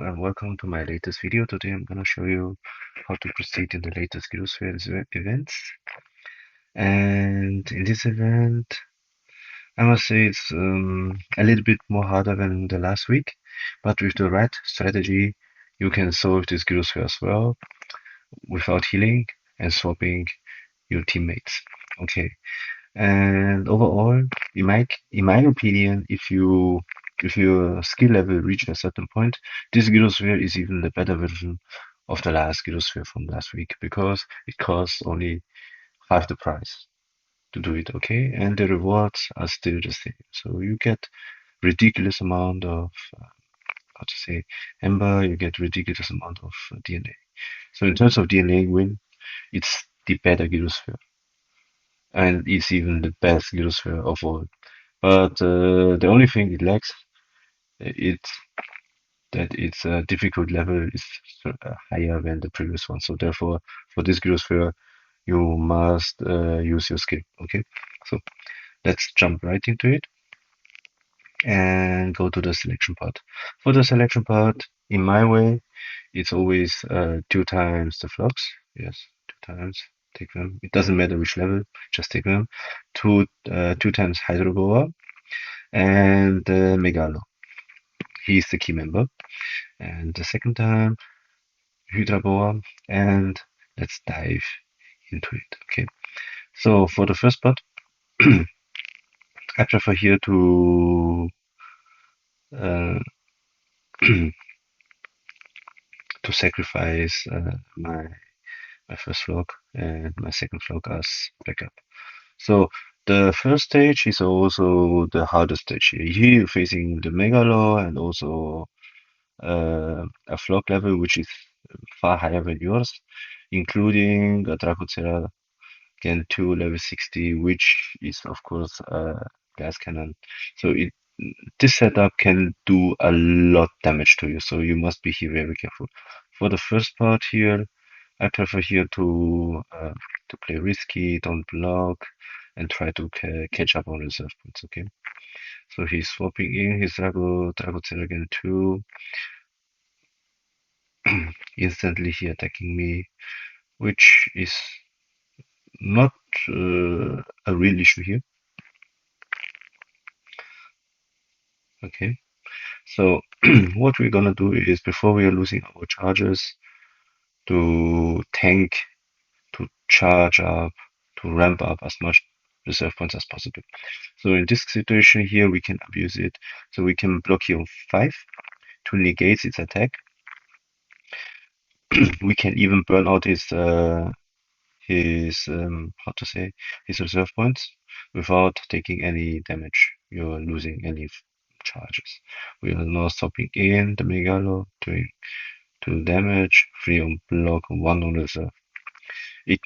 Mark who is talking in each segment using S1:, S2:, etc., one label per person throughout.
S1: and welcome to my latest video. Today I'm gonna show you how to proceed in the latest Gyrosphere events. And in this event, I must say it's a little bit more harder than the last week, but with the right strategy, you can solve this Gyrosphere as well without healing and swapping your teammates. Okay. And overall, in my opinion, if your skill level reach a certain point, this Gyrosphere is even the better version of the last Gyrosphere from last week because it costs only half the price to do it, okay? And the rewards are still the same. So you get ridiculous amount of how to say Ember, you get ridiculous amount of DNA. So in terms of DNA win, it's the better Gyrosphere. And it's even the best Gyrosphere of all. But the only thing it lacks it's that its difficult level is higher than the previous one. So therefore, for this Gyrosphere, you must use your skill. Okay, so let's jump right into it and go to the selection part. For the selection part, in my way, it's always two times the flocks. Yes, two times. Take them. It doesn't matter which level, just take them. Two times Hydroboa and Megalo. He's the key member. And the second time, Hydraboa, and let's dive into it. Okay, so for the first part, I prefer here uh, to sacrifice my first flock and my second flock as backup. So the first stage is also the hardest stage here. Here you're facing the Megalo and also a flock level which is far higher than yours, including a Dracocera Gen 2 level 60, which is of course a gas cannon. So this setup can do a lot damage to you, so you must be here very careful. For the first part here, I prefer here to play risky, don't block, and try to catch up on reserve points. Okay, so he's swapping in his Dragocera Gen 2, instantly he attacking me, which is not a real issue here. Okay. So what we're gonna do is before we are losing our charges to tank, to charge up, to ramp up as much reserve points as possible. So in this situation here, we can abuse it. So we can block here on 5 to negate its attack. We can even burn out his how to say his reserve points without taking any damage. You're losing any charges. We are now stopping in the Megalo, doing 2 damage, 3 on block, 1 on reserve. It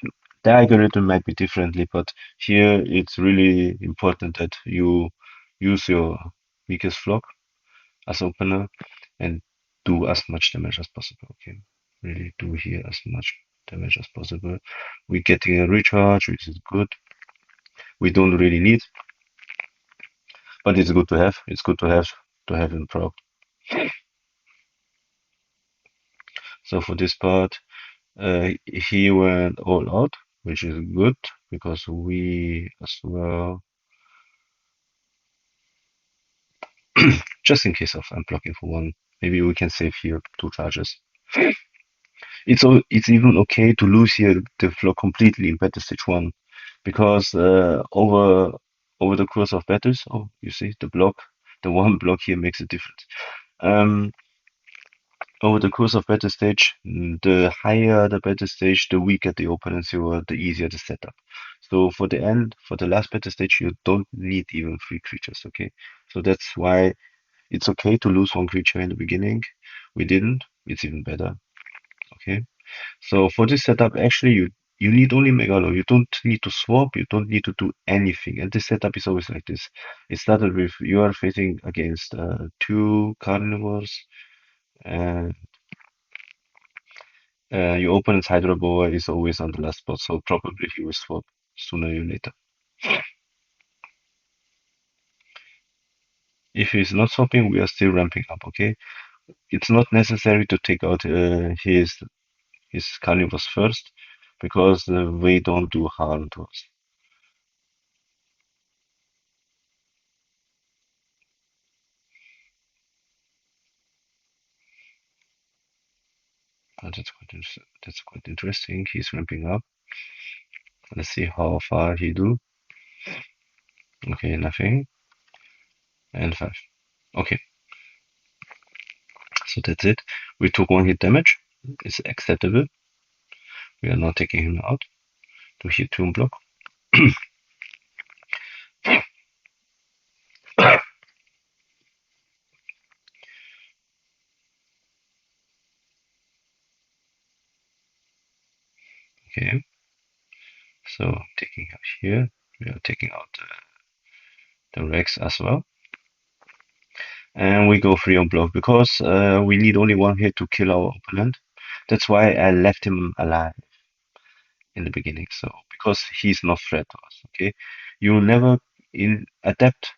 S1: the algorithm might be differently, but here it's really important that you use your weakest flock as opener and do as much damage as possible. Okay, really do here as much damage as possible. We're getting a recharge, which is good. We don't really need, but it's good to have. It's good to have in proc. So for this part, he went all out, which is good because we as well, just in case of I'm blocking for 1, maybe we can save here 2 charges. It's even okay to lose here the floor completely in battle stage 1 because over the course of battles, oh, you see the one block here makes a difference. Um, Over the course of battle stage, the higher the battle stage, the weaker the opponents you are, the easier the setup. So for the end, for the last battle stage, you don't need even 3 creatures, okay? So that's why it's okay to lose 1 creature in the beginning. We didn't, it's even better, okay? So for this setup, actually you need only Megalo. You don't need to swap, you don't need to do anything. And this setup is always like this. It started with you are facing against 2 carnivores, and your opponent's Hydroboa is always on the last spot, so probably he will swap sooner or later. If he's not swapping, we are still ramping up, okay? it's not necessary to take out his carnivores first because they don't do harm to us. That's quite interesting. He's ramping up. Let's see how far he do. Okay, nothing. And five. Okay, so that's it. We took one hit damage. It's acceptable. We are not taking him out to hit two block. Okay, so taking out here. We are taking out the Rex as well. And we go free on block because we need only one hit to kill our opponent. That's why I left him alive in the beginning. So because he's not threat to us, okay? You will never in adapt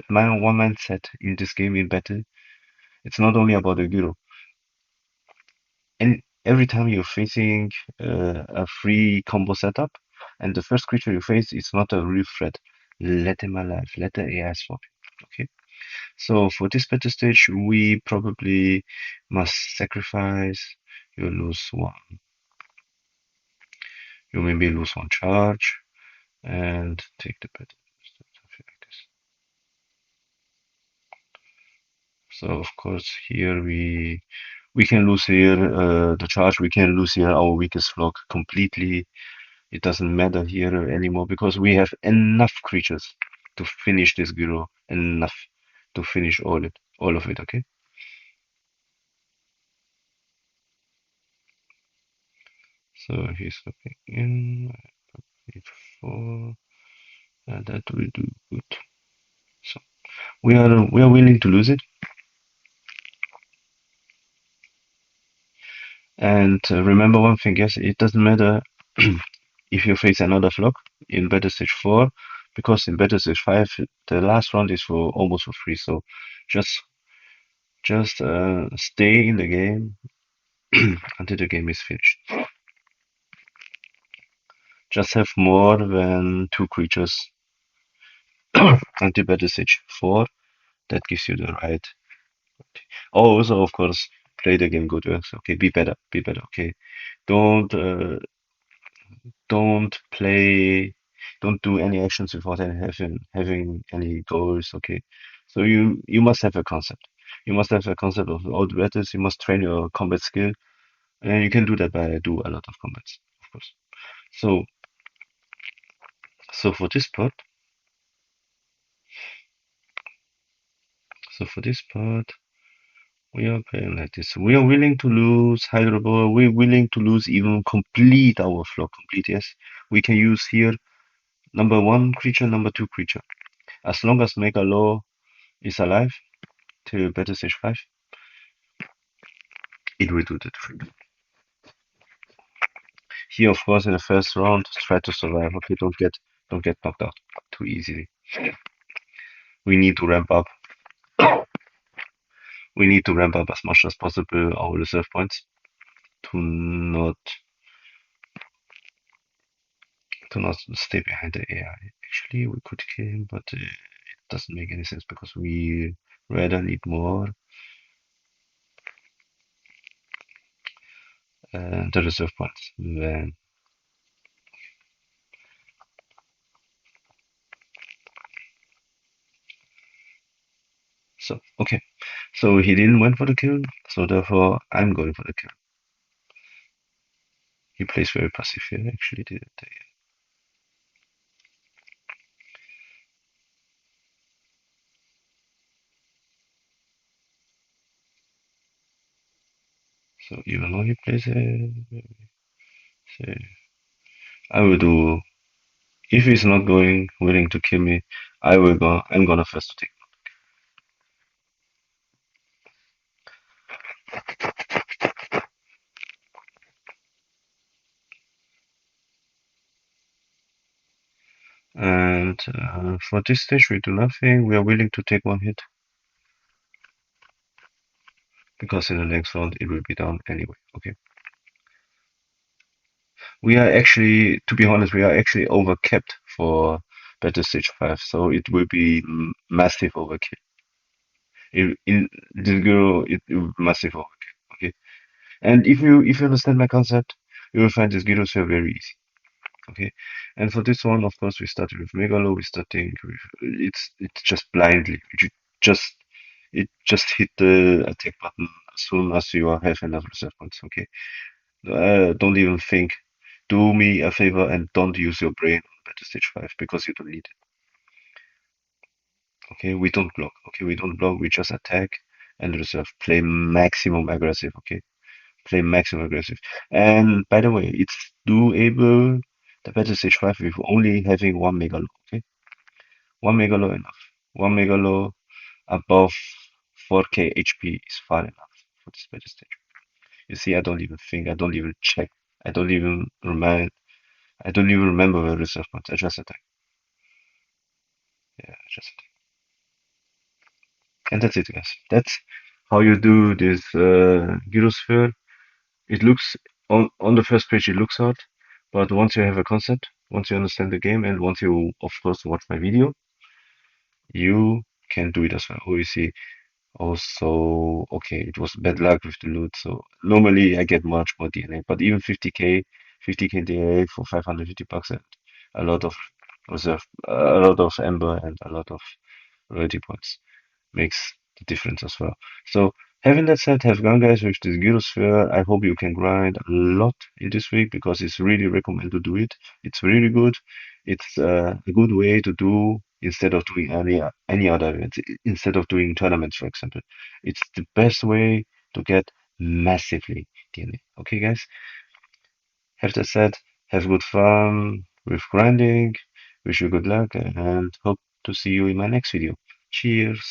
S1: my one mindset in this game in battle. It's not only about the Gyro. And every time you're facing a free combo setup, and the first creature you face is not a real threat, let him alive. Let the AI swap him. Okay. So for this battle stage, we probably must sacrifice. You lose one. You maybe lose one charge and take the battle. Something like this. So of course here we can lose here the charge. We can lose here our weakest flock completely. It doesn't matter here anymore because we have enough creatures to finish this Gyro. Enough to finish all of it. Okay. So he's looking in. Four. That will do good. So we are willing to lose it. And remember one thing, yes, it doesn't matter if you face another flock in Battle Stage 4, because in Battle Stage 5 the last round is for almost for free. So just just stay in the game until the game is finished. Just have more than two creatures until Battle Stage 4. That gives you the right. Oh, also of course play the game good. Yes. Okay, be better. Okay, don't uh, don't play, don't do any actions without having any goals. Okay, so you must have a concept. You must have a concept of all the battles. You must train your combat skill, and you can do that by do a lot of combats, of course. So so for this part, so for this part, we are playing like this. We are willing to lose Hydro Ball. We're willing to lose even complete our floor. Complete, yes. We can use here number one creature, number two creature. As long as Mega Law is alive till Battle Stage 5, it will do the trick. Here, of course, in the first round, try to survive. Okay, don't get knocked out too easily. We need to ramp up. We need to ramp up as much as possible our reserve points to not to not stay behind the AI. Actually, we could kill him, but it doesn't make any sense because we rather need more the reserve points. Then so okay, so he didn't went for the kill, so therefore I'm going for the kill. He plays very passive here. Actually, so even though he plays say, I will do. If he's not going willing to kill me, I will go. I'm gonna first take. And for this stage, we do nothing. We are willing to take one hit. because in the next round it will be done anyway. Okay. We are actually, to be honest, we are actually overcapped for Battle Stage 5, so it will be massive overkill. In this girl, it will be massive overkill. Okay. And if you understand my concept, you will find this Gyrosphere very easy. Okay. And for this one, of course, we started with Megalo. We starting with it's just blindly. Just it just hit the attack button as soon as you have enough reserve points. Okay. Don't even think. Do me a favor and don't use your brain on Battle Stage 5 because you don't need it. Okay, we don't block. Okay, we don't block. We just attack and reserve. Play maximum aggressive. Okay, play maximum aggressive. And by the way, it's doable. The Battle Stage 5 with only having one Megalo. Okay, one Megalo enough. One Megalo above 4k HP is far enough for this Battle Stage. You see, I don't even think. I don't even check. I don't even remind. I don't even remember where reserve points. I just attack. Yeah, I just attack. And that's it, guys. That's how you do this Gyrosphere. It looks on the first page it looks hard, but once you have a concept, once you understand the game, and once you of course watch my video, you can do it as well. Oh, you see. Also, okay, it was bad luck with the loot. So normally I get much more DNA, but even 50k DNA for 550 bucks and a lot of reserve, a lot of amber and a lot of royalty points makes the difference as well. So having that said, have fun guys with this Gyrosphere. I hope you can grind a lot in this week because it's really recommend to do it. It's really good. It's a good way to do instead of doing any other events, instead of doing tournaments, for example. It's the best way to get massively DNA. Okay, guys. Have that said, have good fun with grinding. Wish you good luck and hope to see you in my next video. Cheers.